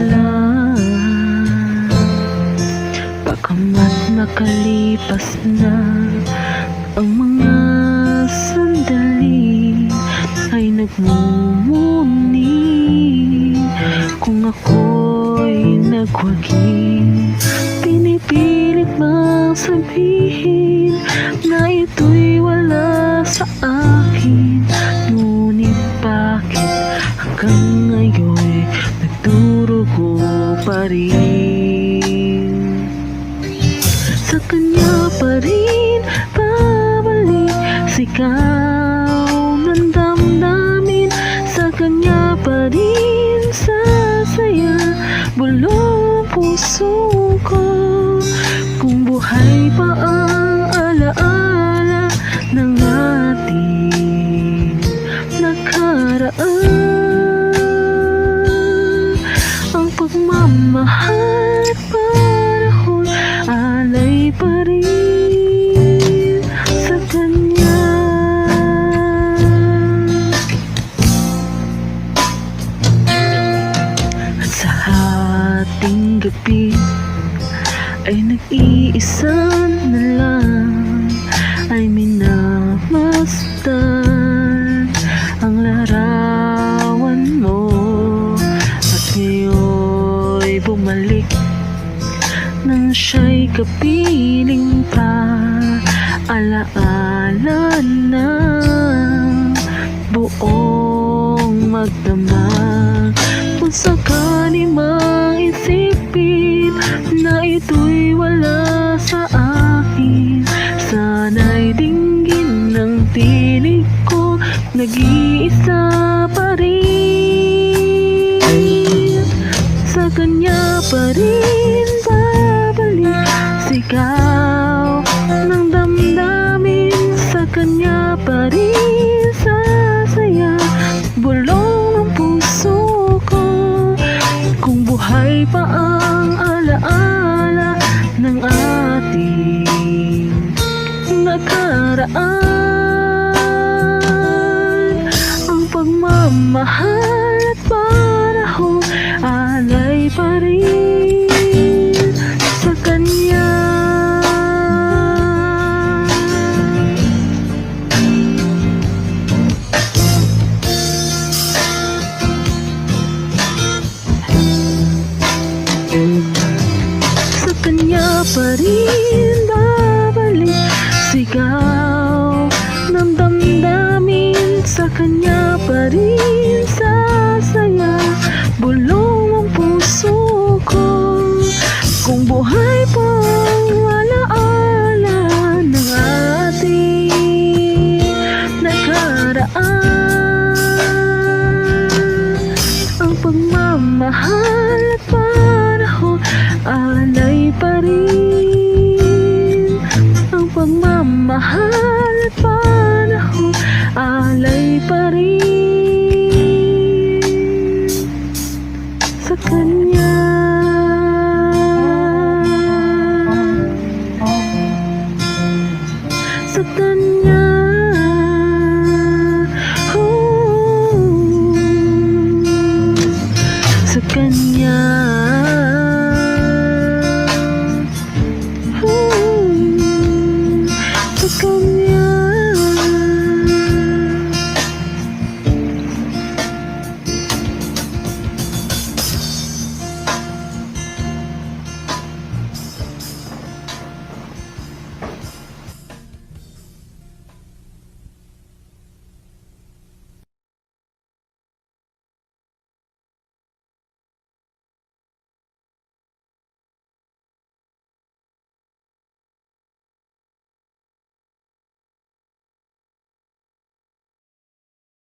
lang. Bagamat nakalipas na ang mga sandali, ay nagmumuni kung ako'y nagwagi. Pinipilit mang sabihin na ito'y wala sa akin, ngunit bakit hanggang ngayon nagdurugo pa rin? Sa kanya pa rin babalik, sigaw ng damdamin. Sa kanya pa rin sasaya bulong puso ko. Kung buhay pa ang alaala ng ating nakaraan, ang pagmamahal at panahon alay pa rin sa kanya. At sa ating gabi ay nag-iisa na lang, ay minamasdan ang larawan mo. At ngayon'y bumalik nang siya'y kapiling pa, alaala na buong magdamag. Kung sakali mang isipin na ito'y wala sa akin, sana'y dinggin ng tinig ko, nag-iisa pa rin. Sa kanya pa rin babalik, sigaw ng damdamin. Sa kanya pa rin sasaya bulong ng puso ko. Kung buhay pa ang alaala ng ating nakaraan, ang pagmamahal at panahon alay pa rin sa kanya. Sa kanya pa rin babalik, sigaw ng damdamin. Sa kanya pa rin